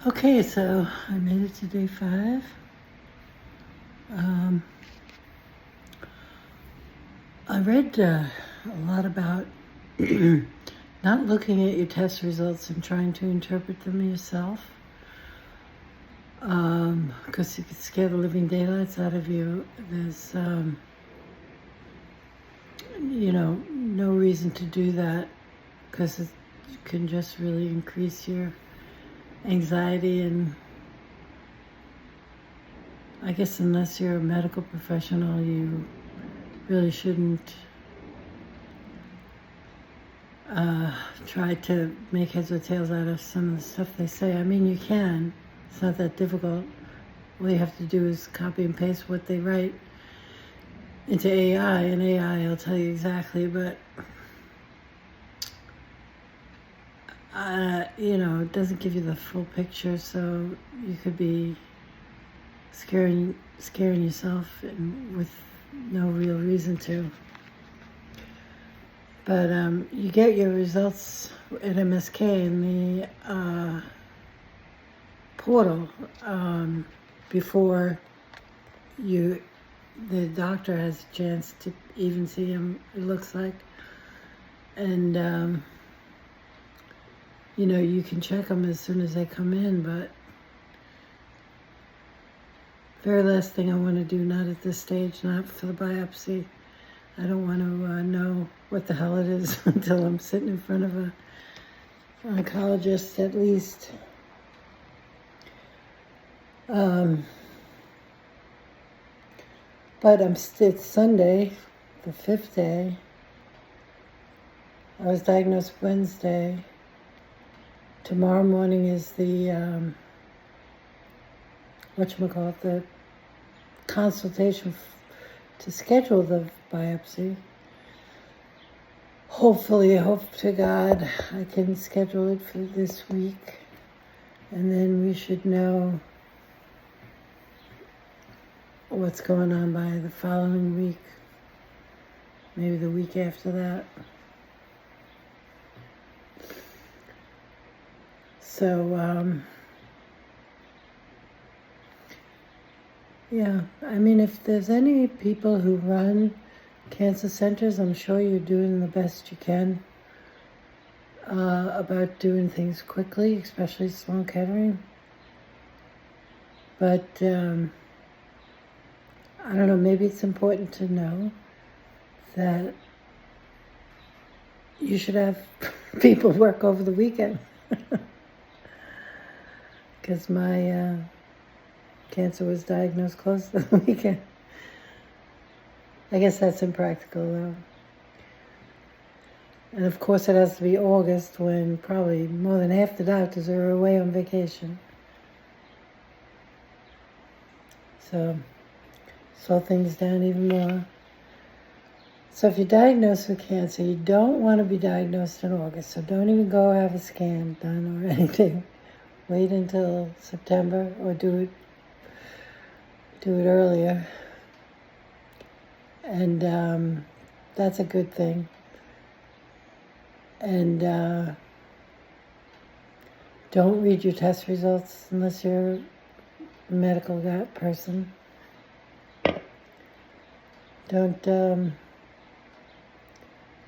Okay, so I made it to day 5. I read a lot about not looking at your test results and trying to interpret them yourself, because you could scare the living daylights out of you. There's, no reason to do that, because it can just really increase your anxiety. And I guess unless you're a medical professional, you really shouldn't try to make heads or tails out of some of the stuff they say. I mean, you can. It's not that difficult. All you have to do is copy and paste what they write into AI, and AI will tell you exactly, but it doesn't give you the full picture, so you could be scaring yourself with no real reason to. But you get your results at MSK in the portal before the doctor has a chance to even see them, it looks like. And you can check them as soon as they come in, but very last thing I want to do, not at this stage, not for the biopsy. I don't want to know what the hell it is until I'm sitting in front of an oncologist, at least. But it's Sunday, the 5th day. I was diagnosed Wednesday. Tomorrow morning is the, the consultation to schedule the biopsy. Hopefully, I hope to God I can schedule it for this week, and then we should know what's going on by the following week, maybe the week after that. So, yeah, I mean, if there's any people who run cancer centers, I'm sure you're doing the best you can about doing things quickly, especially Sloan Kettering. But I don't know, maybe it's important to know that you should have people work over the weekend. Because my cancer was diagnosed close to the weekend. I guess that's impractical, though. And of course it has to be August, when probably more than half the doctors are away on vacation. So, slow things down even more. So if you're diagnosed with cancer, you don't want to be diagnosed in August, so don't even go have a scan done or anything. Wait until September, or do it earlier. And that's a good thing. And don't read your test results unless you're a medical person. Don't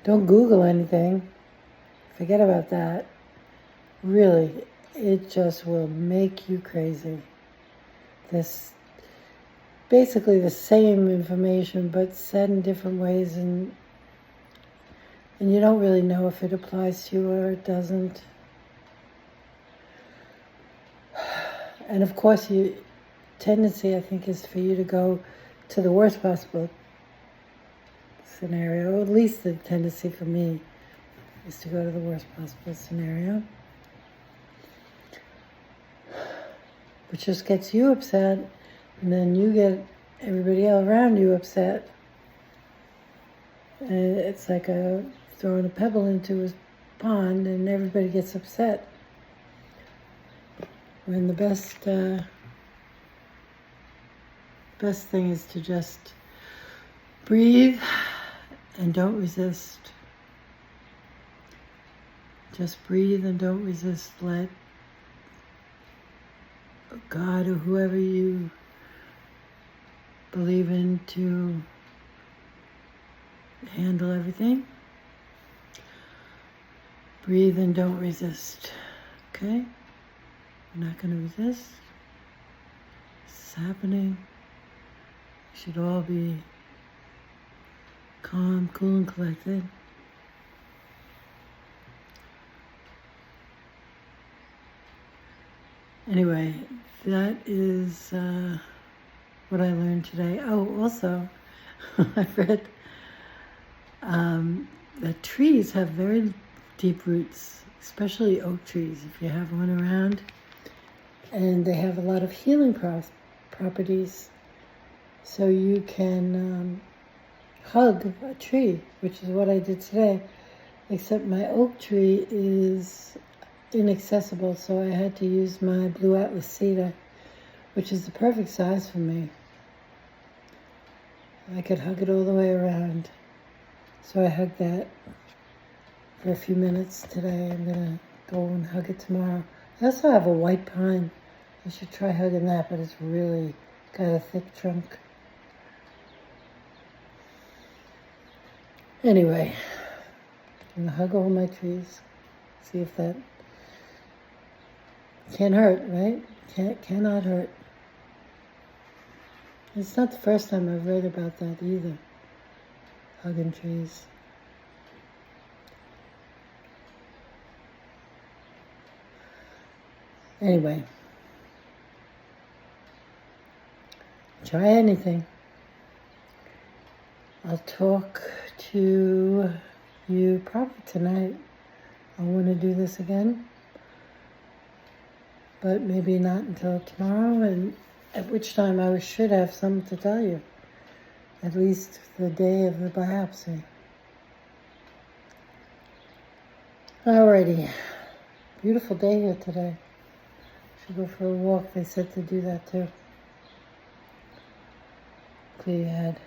Google anything. Forget about that. Really, it just will make you crazy. This basically the same information, but said in different ways, and you don't really know if it applies to you or it doesn't. And of course, your tendency, I think, is for you to go to the worst possible scenario, or at least the tendency for me is to go to the worst possible scenario, which just gets you upset, and then you get everybody else around you upset. And it's like throwing a pebble into a pond, and everybody gets upset. When the best thing is to just breathe and don't resist. Just breathe and don't resist. Let God or whoever you believe in to handle everything. Breathe and don't resist, okay? You're not going to resist. It's happening. You should all be calm, cool, and collected. Anyway, that is what I learned today. Oh, also, I read that trees have very deep roots, especially oak trees, if you have one around. And they have a lot of healing properties. So you can hug a tree, which is what I did today, except my oak tree is inaccessible, so I had to use my Blue Atlas cedar, which is the perfect size for me. I could hug it all the way around. So I hugged that for a few minutes today. I'm going to go and hug it tomorrow. I also have a white pine. I should try hugging that, but it's really got a thick trunk. Anyway, I'm going to hug all my trees. See if that can't hurt, right? Cannot hurt. It's not the first time I've read about that either. Hugging trees. Anyway, try anything. I'll talk to you probably tonight. I want to do this again, but maybe not until tomorrow, and at which time I should have something to tell you, at least the day of the biopsy. Alrighty, beautiful day here today. Should go for a walk. They said to do that too. Clear your head.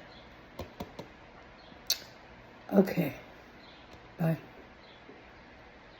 Okay, bye.